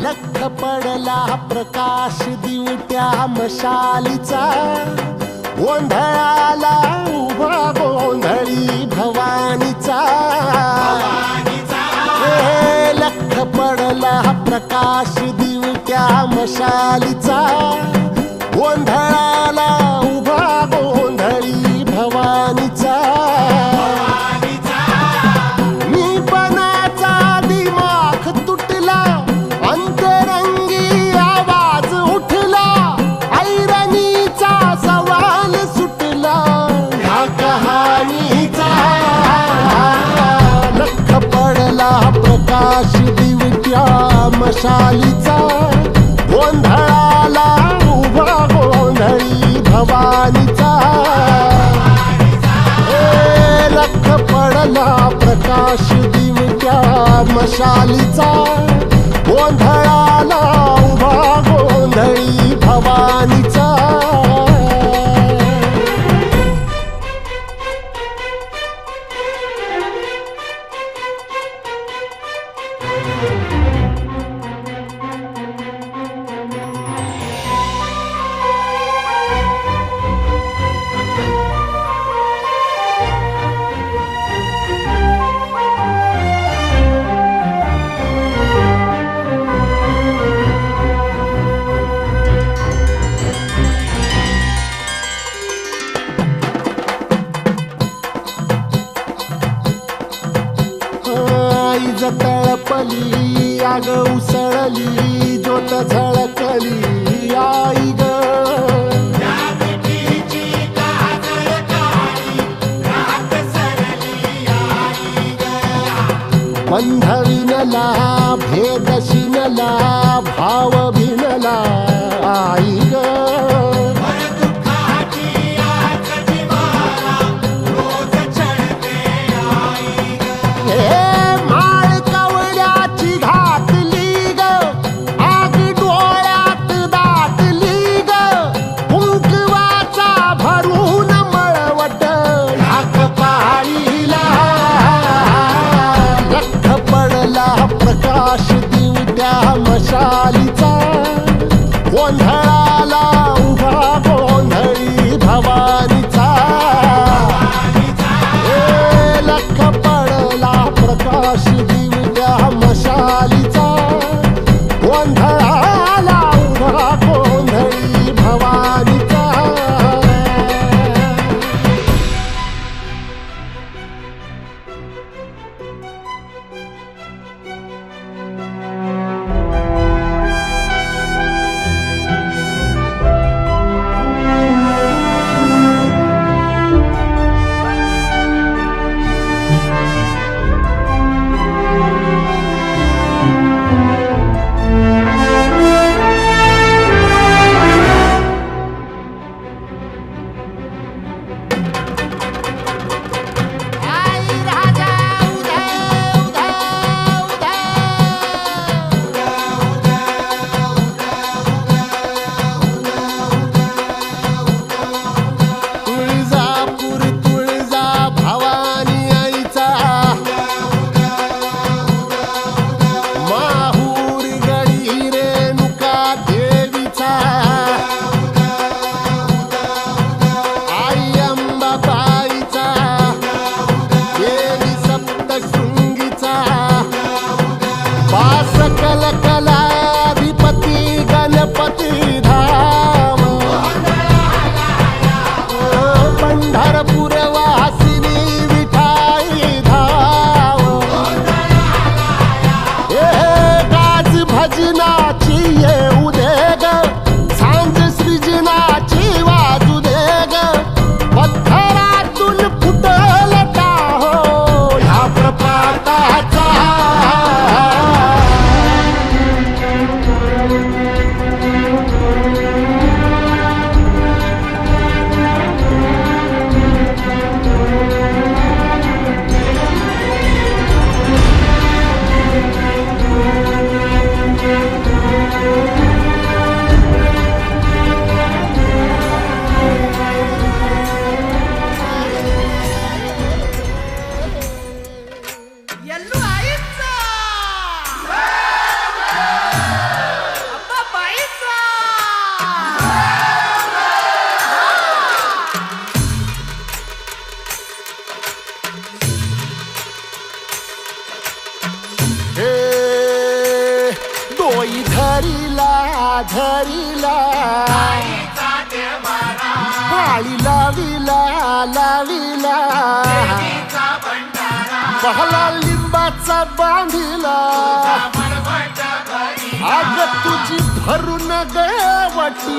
लख पडला प्रकाश दिवट्या मशालीचा, गोंधळाला उभा गोंधळी भवानीचा. लख पडला प्रकाश दिवट्या मशालीचा, गोंधळाला उभा गोंधळी भवानीचा. मी पणाचा दिमाख तुटला, अंतरंगी आवाज उठला, ऐरणीचा सवाल सुटला ह्या कहाणीचा. लख पडला प्रकाश दिवट्या मशालीचा, गोंधळाला उभा गोंधळी भवानीचा. लख पडला प्रकाश दिवट्या मशालीचा, गोंधळाला उभा गोंधळी भवानीचा. तळपली आग उसळली, ज्योत झळकली आई ग. बंध विणला भेद शिनला, भाव भिनला आई ग. प्रकाश धरिला पाळी लाविला लाविला पहला लिंबाचा बांधिला आग तुझी भरून गवटी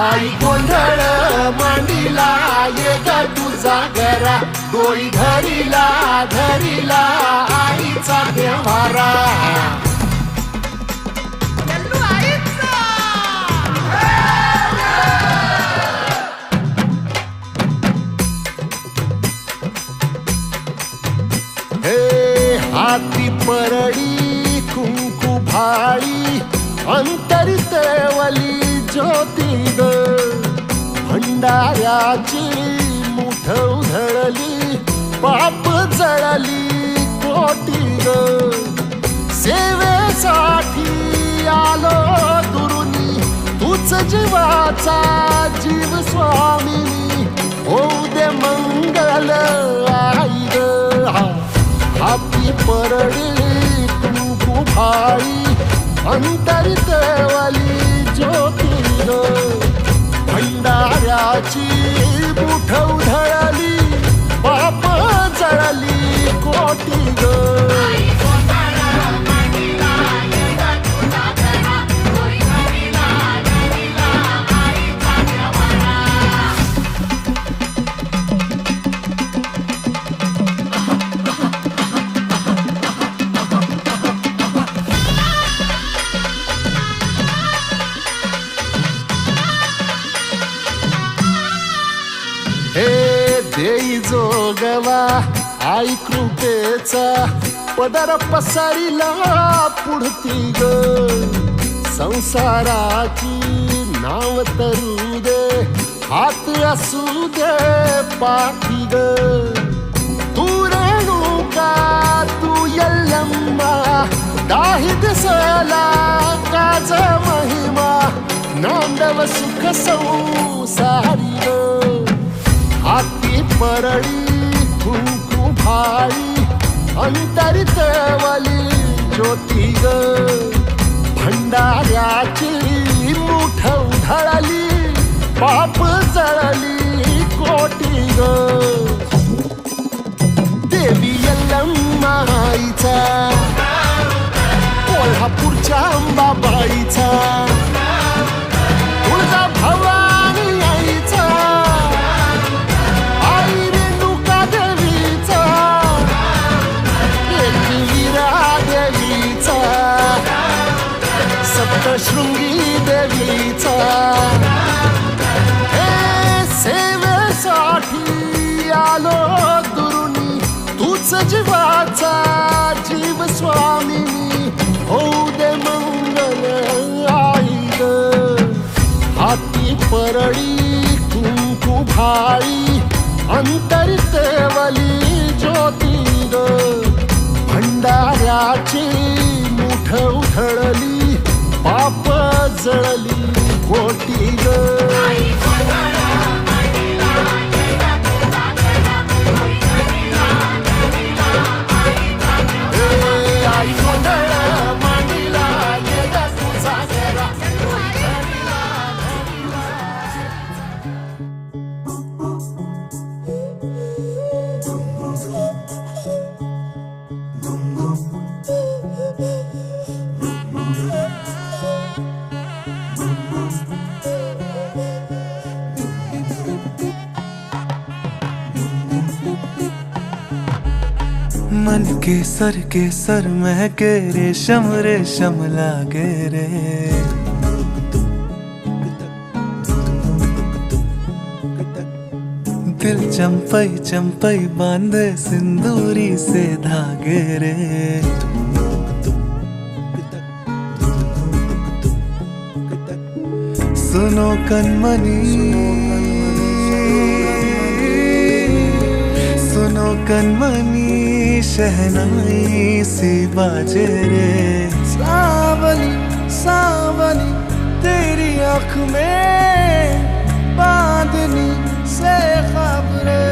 आई गोंधळ मांडीला ये ग तुझा घरा डोळी धरिला धरिला आईचा देवारा हे हाती परडी कुंकू भाळी अंतरितेवली ज्योती ग भंडाऱ्याची मुठ उधळली पाप जळली कोटी ग सेवेसाठी आलो दुरुनी तूच जीवाचा जीव स्वामिनी होऊ दे मंगल आई ग हाती परडी कुंकू भाळी अंतरितेवली ज्योती ग भंडाऱ्याची मुठ उधळली पाप जळली कोटी ग हे देई जोगवा आई कृपेचा पदर पसरिला पुढती ग संसाराची नाव तरू दे हात असू दे पाठी ग तू रेणुका तू यल्लम्मा दाही दिसला काज महिमा नांदव सुख संसारी ग हाती परडी कुंकू भाळी अंतरितेवली ज्योती ग भंडाऱ्याची मुठ उधळली पाप जळली कोटी ग देवी यल्लम्मा आईचा कोल्हापूरच्या अंबाबाईचा तुळजा भवानी आईचा सप्तशृंगी देवीचा हे सेवेसाठी आलो दुरुनी तूच जीवाचा जीव स्वामिनी होऊ दे मंगल आई ग हाती परडी कुंकू भाळी अंतरितेवली ज्योती ग भंडाऱ्याची मुठ उधळली पाप जळली कोटी ग मन के सर महके रेशम रेशम लागे रे दिल चंपई चंपई बांधे सिंदूरी से धागे रे सुनो कनमनी सुनो कनमनी शहनाई सी बाजे रे सावनी सावनी तेरी आँख में बांधनी से खबरे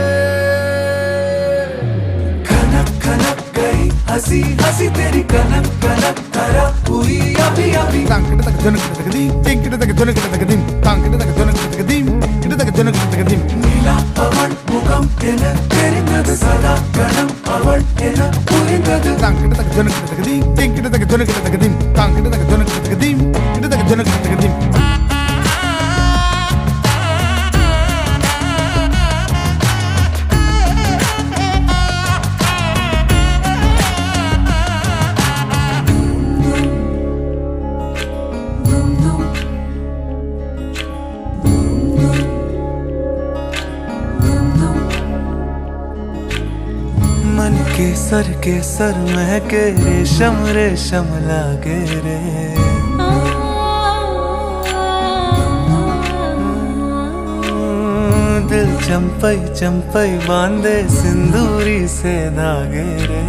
खनक खनक गई हंसी हंसी तेरी कनक कनक धरा हुई अभी अभी। तांकिट तक जनक तक दीम टिंकिट तक जनक तक दीम तांकिट तक जनक तक दीम किट तक जनक तक दीम नीला पवन भूकंप एन तेरिंगद सदा गणम अवण एन पुरिंगद। तांकिट तक जनक तक दीम टिंकिट तक जनक तक दीम तांकिट तक जनक तक दीम किट तक जनक तक दीम मन केसर महके रेशम रेशम लागे रे। दिल चंपई चंपई बांधे सिंदूरी से धागे रे।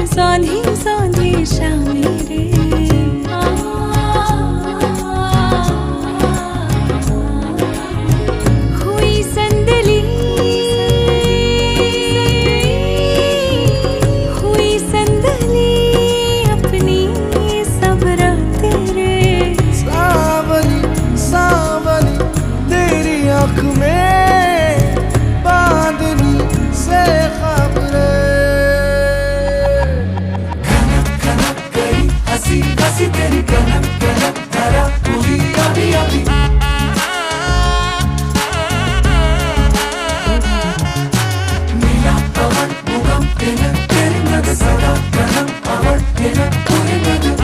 साधी साधी शामी रे। हुई संदली अपनी सब रातें रे। सावली सावली तेरी आँख में बांधनी से खबरें। हसी हसी तेरी कनक कनक धरा हुई अभी अभी। नीला पवन भूकंप एन तेरिंगद सदा गणम अवण एन पुरिंगद।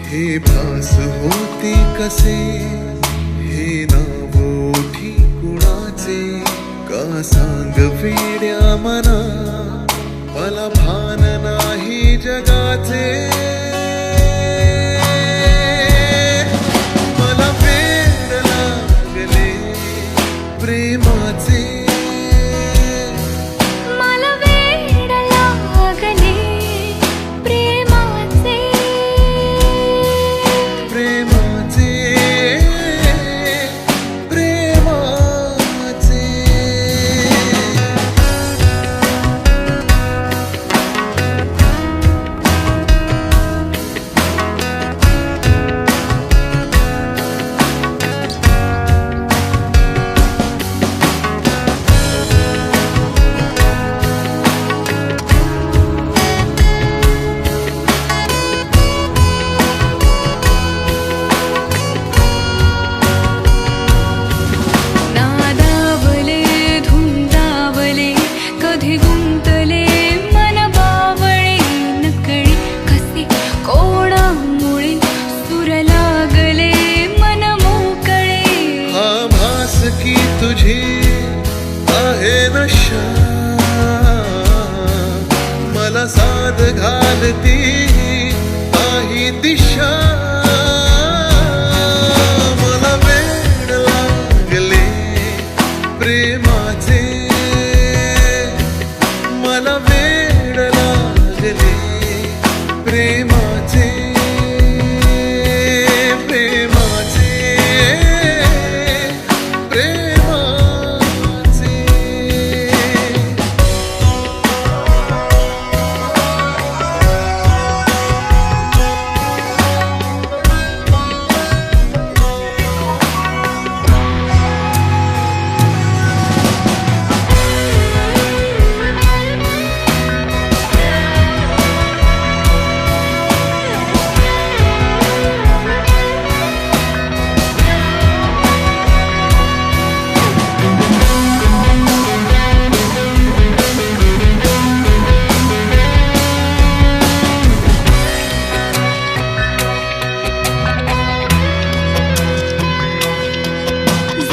हे भास होते कसे हे नावोठी कुणाचे का सांग वेड्या मना मला भान नाही जगाचे मला वेड लागले प्रेमाचे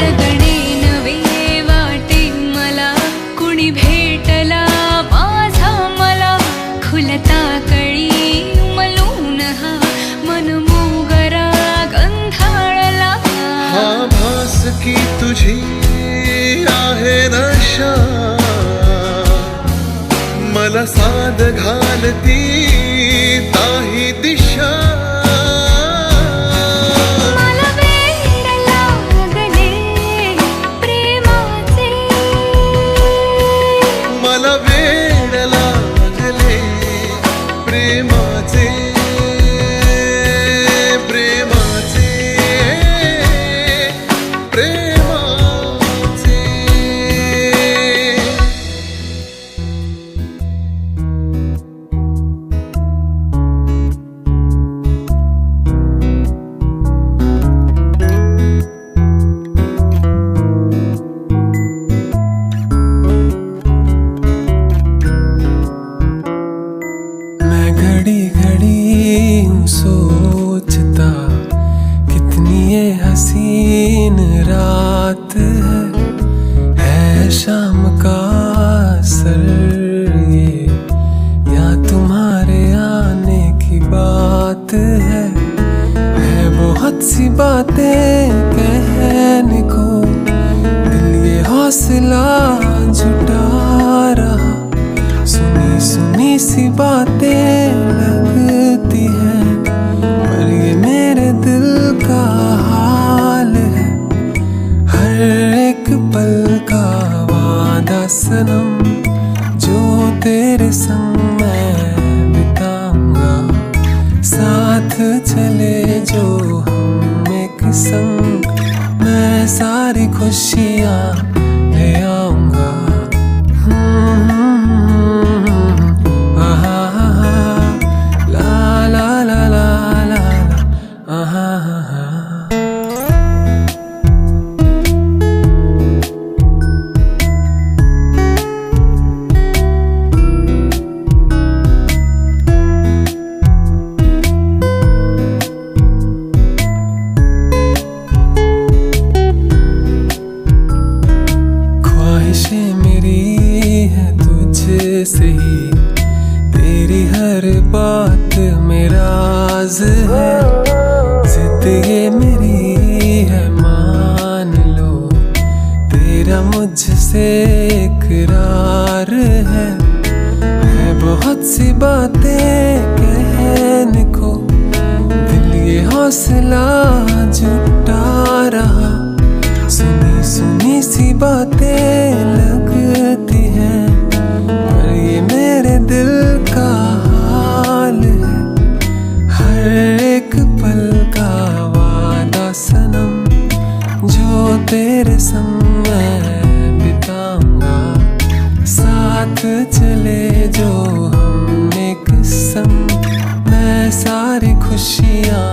सगळे नवे वाटे मला, कुणी भेटला माझा मला, खुलता कळी उमलून हा मन मोगरा गंधाळला. हा भास की तुझी आहे नशा, मला साद घालती ताही दिशा. मला वेड लागले प्रेमाचे, मला वेड लागले प्रेमाचे, प्रेमाचे, प्रेमाचे. मैं घड़ी घड़ी हूँ सोचता, कितनी ये हसीन रात है शाम का असर ये, या तुम्हारे आने की बात है बहुत सी बातें कहने को, दिल ये हौसला जुटा रहा, सुनी सुनी सी बातें लगती हैं, पर ये मेरे दिल का हाल है. हर एक पल का वादा सनम, जो तेरे संग मैं बिताऊंगा, साथ चले जो हम एक संग, मैं सारी खुशियाँ ले आऊंगा. ला ला ला ला ला ख्वाहिशें मेरी है तुझसे ही, तेरी हर बात मेरा राज है, जिद ये मेरी है मान लो, तेरा मुझसे इकरार है बहुत सी बातें कहने को, दिल ये हौसला जुटा रहा, सुनी सुनी सी बातें लगती हैं, पर ये मेरे दिल का हाल है. हर एक पल का वादा सनम, जो तेरे संग मैं बिताऊंगा, साथ चले जो हम एक संग, मैं सारी खुशियाँ